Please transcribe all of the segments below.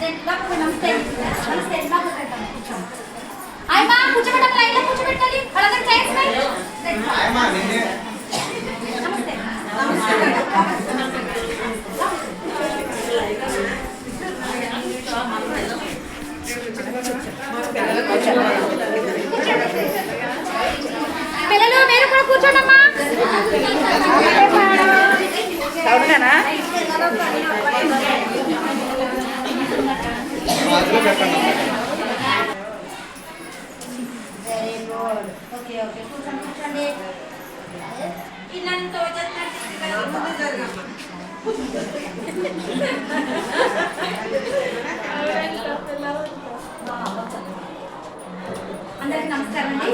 నమస్తే ఆయమ్మా కూర్చోబెట్టాలి లైన్లో కూర్చోబెట్టాలి వాళ్ళందరూ చైర్స్ పై నమస్తే పిల్లలు మీరు కూడా కూర్చోండమ్మా అవునా వెరీ గుడ్ ఓకే ఓకే కూర్చోండి కూర్చోండి ఇన్నంత అందరికీ నమస్కారం అండి.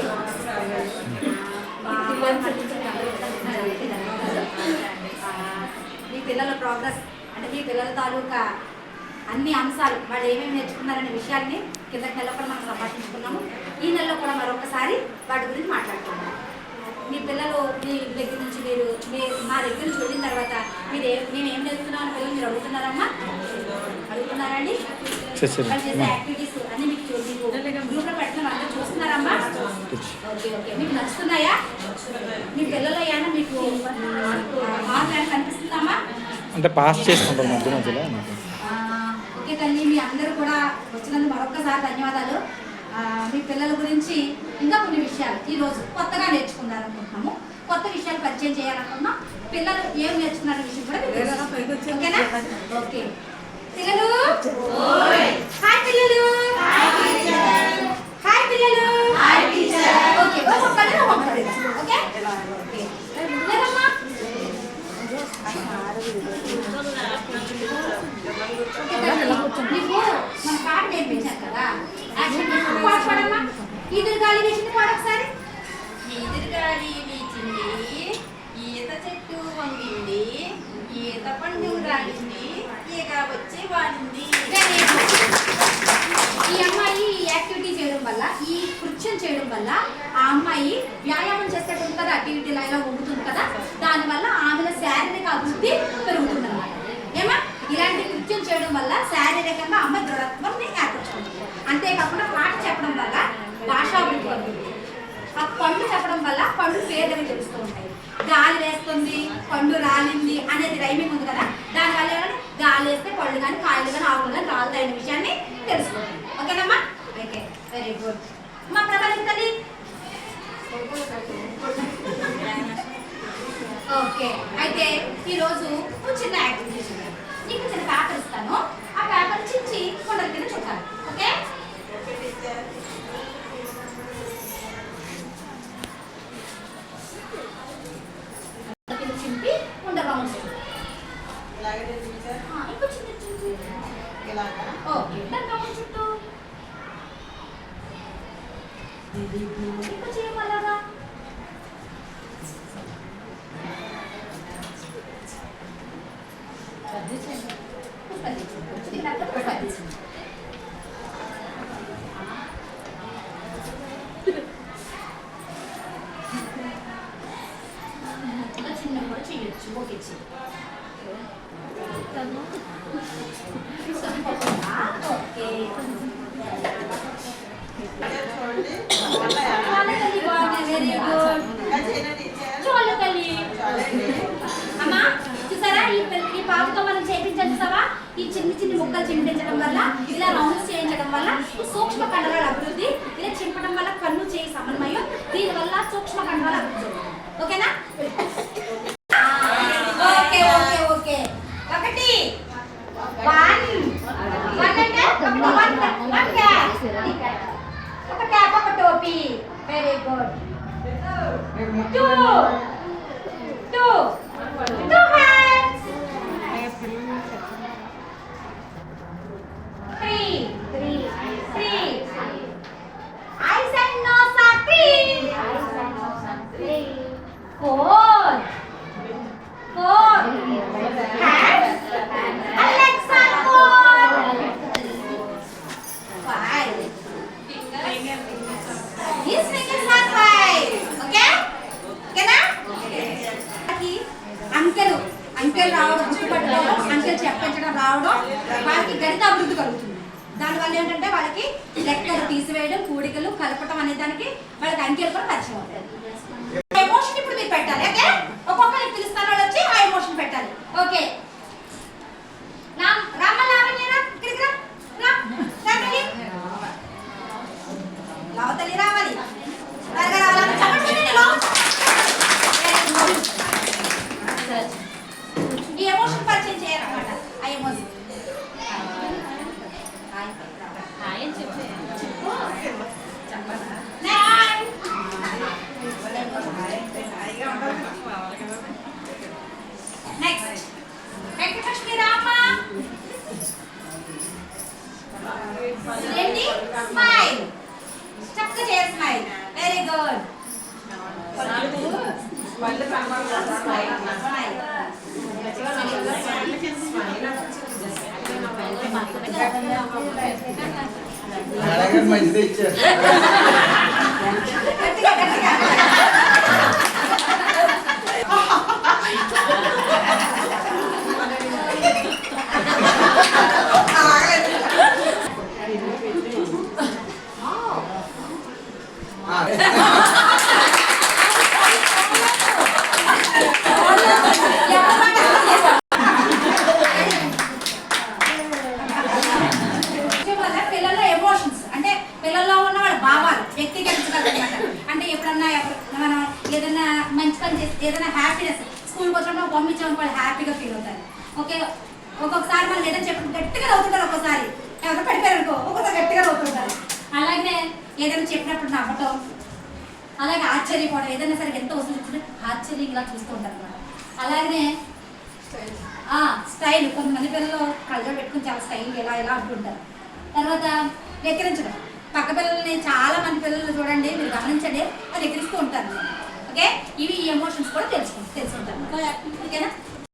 మీ పిల్లల ప్రోగ్రెస్ అంటే మీ పిల్లల తాలూకా అన్ని అంశాలు వాళ్ళు ఏమేమి నేర్చుకున్నారనే విషయాన్ని కిందటి నెలలో కూడా మనం సంభాషించుకున్నాము. ఈ నెలలో కూడా మరొకసారి వాటి గురించి మాట్లాడుకున్నాము. మీ పిల్లలు మీ దగ్గర నుంచి మీరు మా దగ్గర నుంచి వెళ్ళిన తర్వాత మేము ఏం నేర్చుకున్నామని పిల్లలు మీరు అడుగుతున్నారమ్మా? అడుగుతున్నారండి? వాళ్ళు చేసే యాక్టివిటీస్ అన్ని మీకు గ్రూప్లో పెట్టిన అందరూ చూస్తున్నారమ్మా? ఓకే ఓకే మీకు నచ్చుతున్నాయా? మీ పిల్లలు అయ్యానా మీకు మార్క్ కనిపిస్తుందమ్మా? అంటే పాస్ చేసుకుంటారు మధ్య మధ్యలో. ఓకే తల్లి, మీ అందరూ కూడా వచ్చినందుకు మరొక్కసారి ధన్యవాదాలు. మీ పిల్లల గురించి ఇంకా కొన్ని విషయాలు ఈరోజు కొత్తగా నేర్చుకున్నారనుకుంటున్నాము. కొత్త విషయాలు పరిచయం చేయాలనుకున్నాం. పిల్లలు ఏం నేర్చుకున్న విషయం కూడా ఓకేనా? ఓకే పిల్లలు హాయ్ పిల్లలు హాయ్ పిల్లలు ఓకే ఓకే లేదమ్మా నీకు మన పాట నేర్పించారు కదా, పాడమ్మా. ఈదురు గాలి వీచింది పాడ ఒకసారి. ఈదురు గాలి వీచింది, ఈత చెట్టు వంగింది, ఈత పండు రాలింది, ఈగ వచ్చి వాలింది. ఈ అమ్మాయి ఈ యాక్టివిటీ చేయడం వల్ల, ఈ కృత్యం చేయడం వల్ల ఆ అమ్మాయి వ్యాయామం చేసేటప్పుడు కదా, యాక్టివిటీలో ఇలా వంగుతుంది కదా, దానివల్ల ఆమెలో శారీరక అభివృద్ధి పెరుగుతుంది అన్నమాట. ఏమా ఇలాంటి కృత్యం చేయడం వల్ల శారీరకంగా అమ్మ దృఢత్వాన్ని ఏర్పరచుకుంటుంది. అంతేకాకుండా పాట చెప్పడం వల్ల భాషాభివృద్ధి కలుగుతుంది. ఆ పండు చెప్పడం వల్ల పండు పేదవి తెలుస్తూ ఉంటాయి. గాలి వేస్తుంది, పండు రాలింది అనేది రైమింగ్ ఉంది కదా, దానివల్ల ఏమైనా గాలి వేస్తే పళ్ళు కానీ కాయలు కానీ ఆకులు కానీ రాలుతాయనే విషయాన్ని తెలుసుకుంటుంది. ఓకేనమ్మా? Okay very good. మా ప్రభావం తల్లి ఓకే. అయితే ఈరోజు చిన్న యాక్టివిటీస్ ఉన్నాయి. నీకు చిన్న పేపర్ ఇస్తాను, ఆ పేపర్ చించి కొండల కింద చుట్టాలి. ఓకే చింపి ఉండ రౌండ్స్ ఇంకో చిన్న చింపి ఓకే దాని రౌండ్ చుట్టూ ఇంకో చేయమలాగా చిన్న కూడా చేయొచ్చు. ఓకే అమ్మా చూసారా, ఈ పాపతో మనం చేయించాలి చూసావా? ఈ చిన్న చిన్న ముక్కలు చింపించడం వల్ల, ఇలా రౌండ్స్ చేయించడం వల్ల సూక్ష్మ కండరాల అభివృద్ధి, ఇలా చింపడం వల్ల కన్ను చేయి సమన్వయం, దీనివల్ల సూక్ష్మ కండరాల అభివృద్ధి. ఓకేనా? Okay okay okay. ఒకటి ఒక ట్యాప్ ఒక టోపీ. Very good. Two hands. Three. Eyes and nose are three. Four. Hands and legs are four. Five. His fingers are five. Okay? Okay na? దానివల్ల ఏంటంటే వాళ్ళకి లెక్కలు తీసివేయడం, కూడికలు కలపటం అనే దానికి వాళ్ళకి అంకెలు కూడా పరిచయం అవుతాయి. ఎమోషన్ ఇప్పుడు మీరు పెట్టాలి. ఓకే, ఒక్కొక్కరికి పిలుస్తున్న వాళ్ళు వచ్చి ఆ ఎమోషన్ పెట్టాలి. ఓకే, లవతల్లి రావాలి. ఈ ఎమోషన్ పరిచయం చేయాలన్నమాట. ఆ ఎమోషన్ నెక్స్ట్ వెంకటలక్ష్మి రామ ఏంటి స్మైల్. చక్కగా చేయ స్మైల్. Very good. మంచిదే ఇచ్చారు. పిల్లల్లో ఎమోషన్స్ అంటే పిల్లల్లో ఉన్న వాళ్ళ భావాలు వ్యక్తీకరించగలరన్నమాట. అంటే ఎప్పుడన్నా మనం ఏదైనా మంచి పని చేసి ఏదైనా హ్యాపీనెస్ స్కూల్కి వచ్చినప్పుడు పంపించామని వాళ్ళు హ్యాపీగా ఫీల్ అవుతారు. ఓకే, ఒక్కొక్కసారి మనం ఏదైనా చెప్పి గట్టిగా అవుతుంటారు. ఒక్కోసారి ఎవరు పడిపోయారు అనుకో, ఒక్కొక్కసారి గట్టిగా అవుతుంటారు. అలాగే ఏదైనా చెప్పినప్పుడు నవ్వటం, అలాగే ఆశ్చర్యపోవడం. ఏదైనా సరే ఎంత వస్తుంది చూస్తే ఆశ్చర్యం ఇలా చూస్తూ ఉంటారు అన్నమాట. అలాగే స్టైల్, కొంతమంది పిల్లలు కళ్ళలో పెట్టుకుని చాలా స్టైల్ ఎలా ఎలా అంటుంటారు. తర్వాత వెక్కిరించడం. పక్క పిల్లల్ని చాలా మంది పిల్లలు చూడండి, మీరు గమనించండి, అది ఎక్కిరిస్తూ ఉంటారు. ఓకే, ఇవి ఈ ఎమోషన్స్ కూడా తెలుసుకుంటారు. ఓకేనా?